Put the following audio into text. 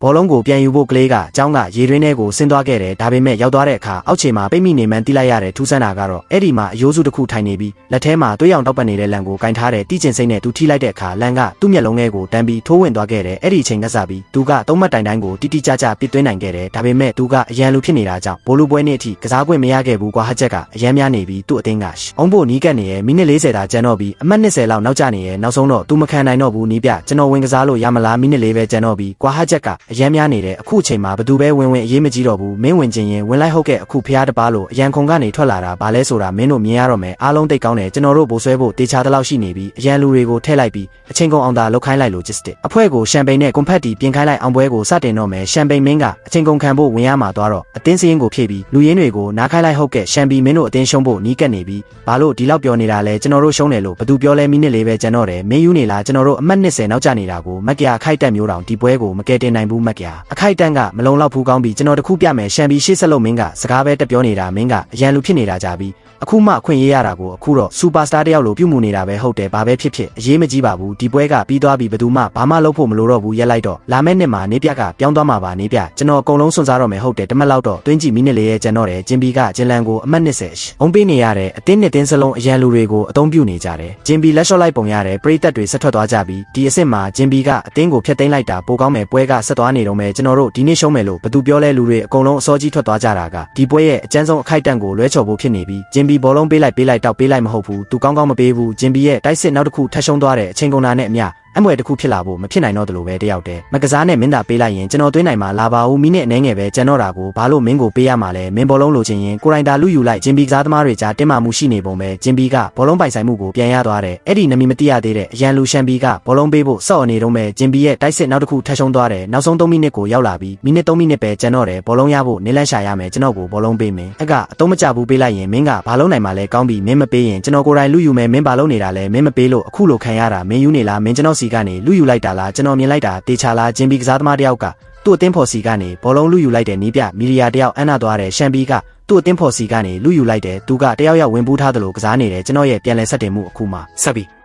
ဘောလုံးကိုပြန်ယူဖို့ကလေးကအကြောင်းကရေတွင်းထဲကိုဆင်းသွားခဲ့တယ်ဒါပေမဲ့ရောက်သွားတဲ့အခါအောက်ခြေမှာပိတ်မိနေမှန်းသိလိုက်ရတယ်ထူးဆန်းတာကတော့အဲ့ဒီမှာအယိုးစုတစ်ခုထိုင်နေပြီးလက်ထဲမှာသွေးရောင်တောက်ပတ်နေတဲ့လံကိုကင်ထားတဲ့တိကျင်စိမ့်နဲ့သူထိလိုက်တဲ့အခါလံကသူ့မျက်လုံးထဲကိုတန်းပြီးထိုးဝင်သွားခဲ့တယ်အဲ့ဒီအချိန်ကစပြီးသူကသုံးမှတ်တိုင်တိုင်းကိုတိတိကျကျပစ်သွင်းနိုင်ခဲ့တယ်ဒါပေမဲ့သူကအရန်လူဖြစ်နေတာကြောင့်ဘိုးလူပွဲနေ့အထိကစားခွင့်မရခဲ့ဘူးကွာဟချက်ကအရန်များနေပြီးသူ့အသင်းကအုံးဖို့နီးကပ်နေရဲ့မိနစ်40သာကျန်တော့ပြီးအမှတ်20လောက်နောက်ကျနေရဲ့နောက်ဆုံးတော့သူမခံနိုင်တော့ဘူးနီးပြကျွန်တော်ဝင်ကစားလို့ရမလားမိနစ်4ပဲကျန်တော့ပြီးကွာဟချက်ကအရန်များနေတဲ့အခုအချိန်မှာဘသူပဲဝင်အရေးမကြီးတော့ဘူးမင်းဝင်ခြင်းရင်ဝင်လိုက်ဟုတ်ကဲ့အခုဖျားတပါလို့အရန်ခုံကနေထွက်လာတာဘာလဲဆိုတာမင်းတို့မြင်ရတော့မယ်အားလုံးတိတ်ကောင်းတယ်ကျွန်တော်တို့ဘိုးဆွဲဖို့တေချာတလောက်ရှိနေပြီးအရန်လူတွေကိုထည့်လိုက်ပြီးအချိန်ကုန်အောင်သာလောက်ခိုင်းလိုက်လို့ just အဖွဲ့ကိုရှမ်ပိန်နဲ့ကွန်ဖက်တီပြင်ခိုင်းလိုက်အောင်ပွဲကိုစတင်တော့မယ်ရှမ်ပိန်မင်းကအချိန်ကုန်ခံဖို့ဝင်ရမှာသွားတော့အတင်းစရင်ကိုဖြည့်ပြီးလူရင်းတွေကိုနားခိုင်းလိုက်ဟုတ်ကဲ့ရှမ်ပီမင်းတို့အတင်းရှုံးဖို့နီးကပ်နေပြီးဘာလို့ဒီလောက်ပြောနေတာလဲကျွန်တော်တို့ရှုံးတယ်လို့ဘသူပြောလဲမိနစ်4ပဲကျန်တော့တယ်မင်းယူနေလားကျွန်တော်တို့အမှတ်20နောက်ကျနေတာကိုမက်ကရအခိုက်တက်မျိုးတောင်ဒီပွဲကိုမကယ်တင်နိုင်ဘူးမက်ကရအခိုက်တက်ကမလုံလောက်ဘူးကောင်းပြီးကျွန်တော်တခုပြမယ်ရှမ်ပီရှေ့ဆက်လို့မင်းကစကားပဲတက်ပြောနေတာမင်းကအရန်လူဖြစ်နေတာကြပြီးအခုမှအခွင့်ရေးရတာကိုအခုတော့စူပါစတာတယောက်လိုပြုမှုနေတာပဲဟုတ်တယ်ဘာပဲဖြစ်ဖြစ်အရေးမကြီးပါဘူးဒီပွဲကပြီးသွားပြီဘယ်သူမှဘာမှလုပ်ဖို့မလိုတော့ဘူးရက်လိုက်တော့လာမယ့်နှစ်မှာနေပြကပြောင်းသွားမှာပါနေပြကျွန်တော်အကုန်လုံးစွန့်စားတော့မယ်ဟုတ်တယ်တမက်လောက်တော့တွင်းကြည့်မိနစ်လေးရဲ့ကျန်တော့တယ်ဂျင်ဘီကဂျင်လန်ကိုအမှတ်20အုံးပေးနေရတဲ့အတင်းနဲ့တင်းစလုံးအရန်လူတွေကိုအသုံးပြုနေကြတယ်ဂျင်ဘီလက်လျှော့လိုက်ပုံရတယ်ပရိသတ်တွေဆက်ထွက်သွားကြပြီးဒီအစ်စ်မှာဂျင်ဘီကအတင်းကိုဖျက်သိမ်းလိုက်တာပိုကောင်းမယ်ပွဲကဆက်သွားနေတော့မယ်ကျွန်တော်တို့ဒီနေ့ရှုံးမယ်လို့ဘသူပြောလဲလူတွေအကုန်လုံးအစောကြီးထွက်သွားကြတာကဒီပွဲရဲ့အကျန်းဆုံးအခိုက်အတန့်ကိုလွဲချော်ဖို့ဖြစ်နေပြီးဂျင်ဘီဘောလုံးပေးလိုက်တောက်ပေးလိုက်မဟုတ်ဘူးသူကောင်းကောင်းမပေးဘူးဂျင်ဘီရဲ့တိုက်စစ်နောက်တစ်ခုထပ်ရှုံးသွားတဲ့အချိန်ကုန်တာနဲ့အမျှအမွေတစ်ခုဖြစ်လာဖို့မဖြစ်နိုင်တော့တယ်လို့ပဲတယောက်တည်းမကစားနဲ့မင်းသာပေးလိုက်ရင်ကျွန်တော်သွင်းနိုင်မှာလာပါဦးမိနစ်အနည်းငယ်ပဲကျန်တော့တာကိုဘာလို့မင်းကိုပေးရမှာလဲမင်းဘောလုံးလိုချင်ရင်ကိုရိုင်တာလူယူလိုက်ဂျင်ဘီကစားသမားတွေကြားတင်းမာမှုရှိနေပုံပဲဂျင်ဘီကဘောလုံးပိုင်ဆိုင်မှုကိုပြန်ရသွားတယ်အဲ့ဒီနမီမတိရသေးတဲ့အရန်လူရှမ်ဘီကဘောလုံးပေးဖို့စော့အနေတော့ပဲဂျင်ဘီရဲ့တိုက်စစ်နောက်တစ်ခုထပ်ရှုံးသွားတယ်နောက်ဆုံး3မိနစ်ကိုရောက်လာပြီးမိနစ်3မိနစ်ပဲကျန်တော့တယ်ဘောလုံးရဖို့နေလန့်ရှာရမယ်ကျွန်တော်ကိုဘောလုံးပေးမယ်အကအတုံးမကျဘူးပေးလိုက်ရင်မင်းကဘာလုံးနိုင်မှာလဲကောင်းပြီမင်းမပေးရင်ကျွန်တော်ကိုရိုင်လူယူမယ်မင်းဘာလုံးနေတာလဲမင်းမပေးလို့အခုလိုခံရတာမင်းယူနေလားမင်းကျွန်တော်စီကနေလူယူလိုက်တာလားကျွန်တော်မြင်လိုက်တာတေချာလားဂျင်ဘီကစားသမားတယောက်ကသူ့အတင်းဖော်စီကနေဘောလုံးလူယူလိုက်တဲ့နီးပြမီဒီယာတယောက်အန်နာသွားတယ်ရှမ်ဘီကသူ့အတင်းဖော်စီကနေလူယူလိုက်တယ်သူကတယောက်ဝင်ပူးထားတယ်လို့ကစားနေတယ်ကျွန်တော်ရဲ့ပြန်လည်ဆက်တင်မှုအခုမှဆက်ပြီး